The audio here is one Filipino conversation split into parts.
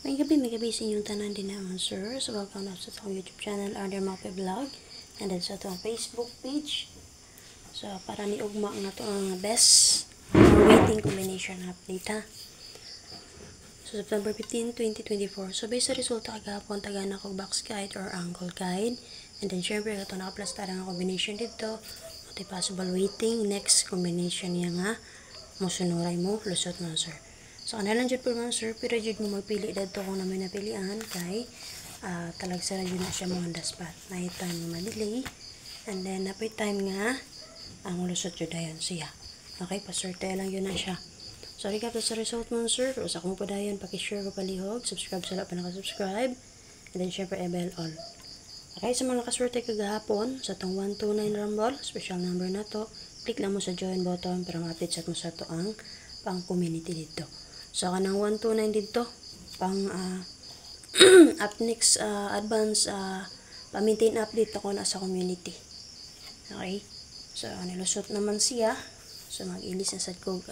May gabi sa inyong tanan din naman, sir. So, welcome na sa itong YouTube channel, Under Mape Vlog. And then sa itong Facebook page. So, para ni ugma nga ito ang best waiting combination update, ha. So, September 15, 2024. So, based sa resulta kagapon, taga na kong box guide or angle guide. And then, syempre, ito nakaplastar ang combination dito. Ito possible waiting. Next combination niya nga. Musunuray mo, lusot mo, sir. So, kanalang dyan po mga sir, pero dyan mo magpili dito kung namin napilian kay talagsa na dyan na siya mga daspat. Night time mo madelay. And then, napay time nga, ang lusot dyan dayan siya. Okay, paswerte lang yun na siya. So, recap sa result mga sir. Pero sa kung padayon, pakishare ko palihog. Subscribe sa lahat pa nakasubscribe. And then, syempre, bell all. Okay, sa mga nakaswerte kagahapon, sa itong 129 Rumble, special number na to, click lang mo sa join button para ma-update sa mo sa to ang pang community dito. So, kanang 129 dito, pang up next advance pa-maintain update ako na sa community. Okay? So, nilusot naman siya. So, mag-ilis na sa kog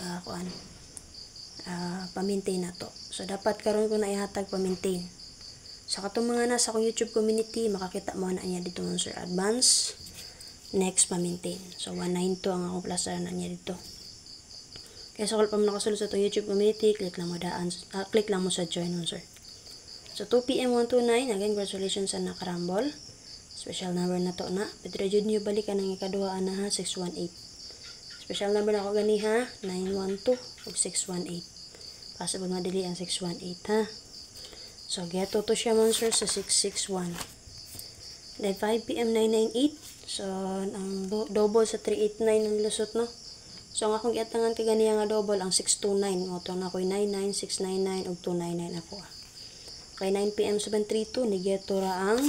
pa-maintain na to. So, dapat karon ko na ihatag pa-maintain. So, katong mga nasa akong YouTube community, makakita mo na niya dito sir advance. Next, pa-maintain. So, 192 ang akong plaza na niya dito. Kaya sa kung nakasulod sa itong YouTube community, click lang mo sa join mo, sir. So, 2 PM 129, again, congratulations sa nakarambol. Special number na to na. Pero jud niyo balikan ang ikaduhaan na ha, 618. Special number na ako gani ha, 912 o 618. Possible madali ang 618 ha. So, geto to siya man, sir, sa 661. Then, 5 PM 998. So, ang double sa 389 ang lusot, no? So, ang akong iatangan kaganiya nga double, ang 629. Ito na ako'y 99, 699, ug 299 ako. Kay 9 PM 732, nigeto ra ang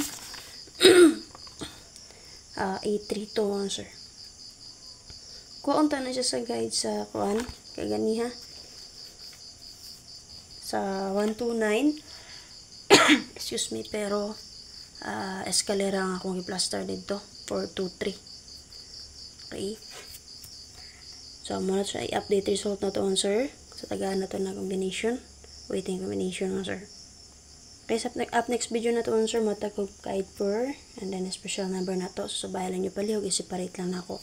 832 mga sir. Kuunta na siya sa guide sa kuan, kaganiha. Sa 129, excuse me, pero escalera ang akong i-plaster dito, 423. Okay. So, muna siya i-update result na to, sir. Sa tagaan na to na combination. Waiting combination, sir. Okay, sa up next video na to, sir, matagog guide per. And then, special number na to. So, bayan lang nyo palihog. I-separate lang na ako.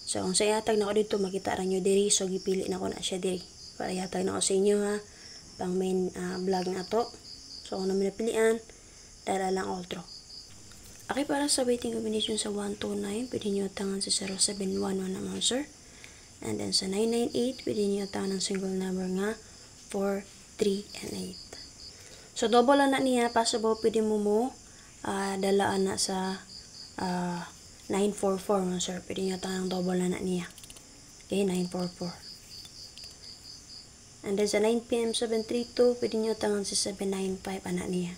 So, kung sa ihatag na ako dito, makita rin nyo diri. So, gipili na ako na siya diri. Para ihatag na ako sa inyo, ha. Pang main vlog na to. So, kung namin napilian, dala lang outro. Okay, para sa waiting combination sa 129, pwede nyo tangan sa 0711 naman, sir. And then sa 998, pwede niyo taon ng single number nga 4, 3, and 8. So, double na niya. Possible, pwede mo dalaan na sa 944 mga sir. Pwede niyo taon ng double na niya. Okay, 944. And then sa 9 PM 732, pwede niyo taon sa 795 anak niya.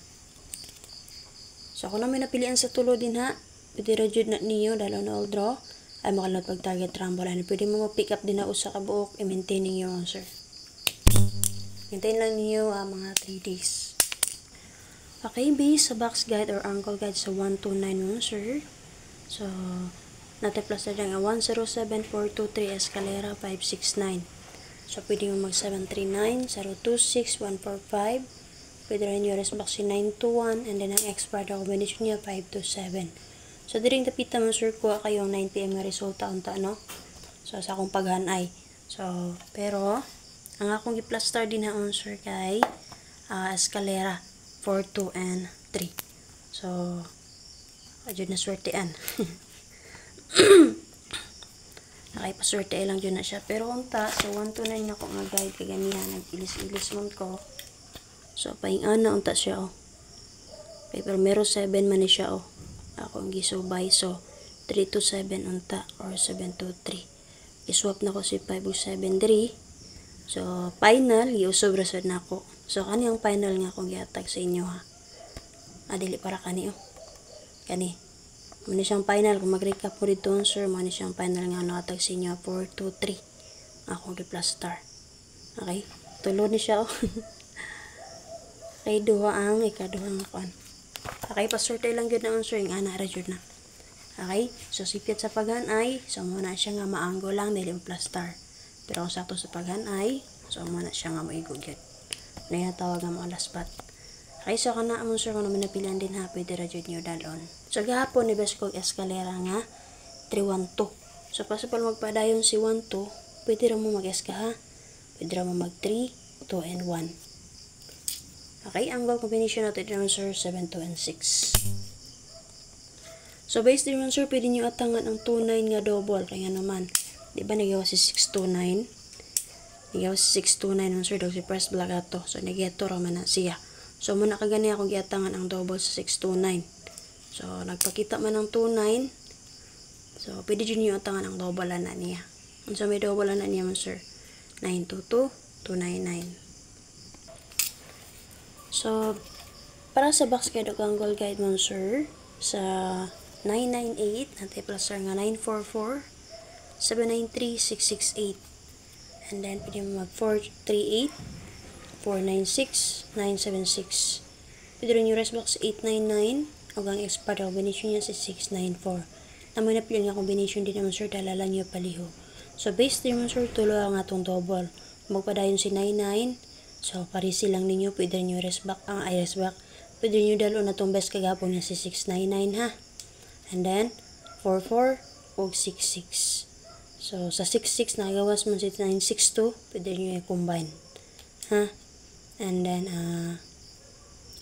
So, kung namin napilian sa tulo din ha, pwede rajud na niyo dalaw na all draw. Ay makalot pag target rumble. And pwede mo pick up din na usa ka buok i-maintaining your answer. Maintain lang niyo mga 3 days. Okay, base sa box guide or angle guide sa 129 mo, sir. So, natin plus na lang 107423 escalera 569. So, pwede mo mag 739, 026, 145. Pwede rin yung rest box 921 and then ang expert combination niya 527. So, diring tapita mo, sir, kuha kayo 9 PM nga resulta unta, no? So, sa akong paghanay. So, pero, ang akong i-plaster din na sir, kay escalera 4, 2, and 3. So, adyo na swertean. Nakipaswerte lang dyan na siya. Pero, unta, so, 129 na ko nga guide kaganihan. Nag-ilis-ilis man ko. So, pahingan na unta siya, oh. Okay, pero meron 7 man ni siya, oh. Ako ang gisubay. So, 327 unta or 723. Iswap na ko si 5 o 73. So, final, iusobra sad na ako. So, kani ang final nga akong gihatag sa inyo, ha. Dili para kani, oh. Kani. Muna siyang final. Kung mag-recap mo dito, sir, muna siyang final nga nakatag sa inyo. 4, 2, 3. Akong gi-plus star. Okay? Tulo ni siya, oh. Okay, duha ang ikaduhang kuan. Okay, paswerte lang yun na answer yung ana jud na. Okay, so sipit sa paghanay, so muna siya nga maanggo lang dili plus star. Pero kung sakto sa paghanay, so muna siya nga maigo gyud. Naya tawag nga mga laspat. Okay, so kana amon sir kung naman napilian din ha, pwede ra jud nyo dalon. So gahapon ni best kog eskalera nga 312. So possible magpadayon si 12, pwede ra mo mag-eska ha. Pwede ra mo mag 3, 2, and 1. Okay, angle combination natin naman sir 7, 2, and 6. So based din naman sir, pwede nyo atangan ang 29 nga double. Kaya naman, di ba nagawa si 629? Nagawa si 629 naman sir, daw si first black ato. So nageto ra man na siya. So muna kagani akong giatangan ang double sa 629. So nagpakita man ng 29. So pwede dyan nyo atangan ang double na niya. Kung sa may double na niya man sir, 922, 299. So para sa box guide o angle guide man sir, sa 998, natin plus sir nga 944, 793, 668. And then pwede mo mag 438, 496, 976. Pwede rin yung rest box 899, o ang expert combination niya si 694. Naman na pili nga combination din naman sir, dalala niyo paliho. So base din naman sir, tulo ang atong double. Magpadayon si 99, so parisi lang ninyo, pwede rin yung rest back, ang rest back. Pwede rin yung dalo na itong best kagapon niya si 699 ha. And then 44 o 66. So sa 66 nagawas man si 962, pwede rin yung combine ha. And then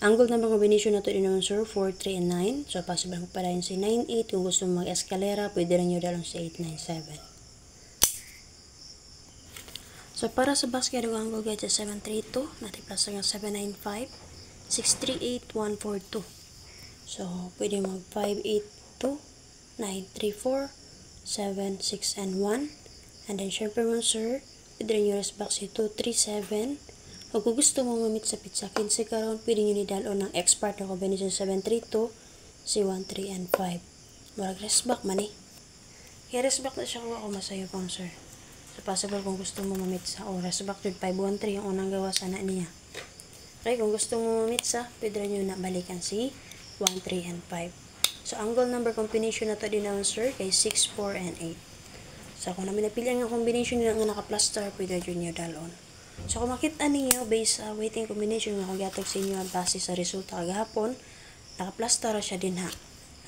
angle number combination na ito din naman sir, 4, 3, and 9. So possible magpadayon si 98. Kung gusto mo mag-escalera, pwede rin nyo dalong si 897. So para sa basket, ang angle guide sa 732. Natin plus nga 795. 638, 142. So pwede mag 582, 934, 7, 6, and 1. And then syempre mo sir, pwede rin yung rest box si 237. Kung gusto mo mamit sa pizza 15 karon, pwede nyo nidalo ng expert na combination 732, si 1, 3, and 5. Marag rest back man eh. Kaya rest back na siya kung ako masayo pang sir. So possible kung gusto mo mamit sa rest back yun 513 yung unang gawa sana niya. Okay, kung gusto mo mamit sa, pwede rin nyo na balikan si 1, 3, and 5. So angle number combination na to din naman sir kay 6, 4, and 8. So kung namin napilihan ng combination nila nga naka-plaster, pwede rin nyo dalon. So kung makita ninyo based sa waiting combination nga kung giatag sa inyo base sa resulta kagahapon, naka-plaster siya din ha.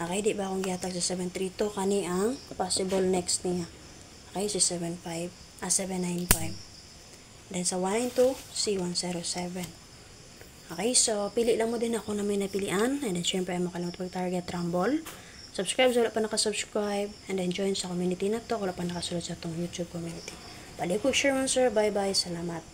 Okay, di ba kung giatag sa 732 kani ang possible next niya. Okay, si 795. Then sa 192, si 107. Okay, so pili lang mo din ako na may napilian. And then syempre ay makalimut mag-target rumble. Subscribe sa wala pa nakasubscribe. And then join sa community na to kung wala pa nakasulat sa itong YouTube community. Pwede ko share man sir. Bye bye. Salamat.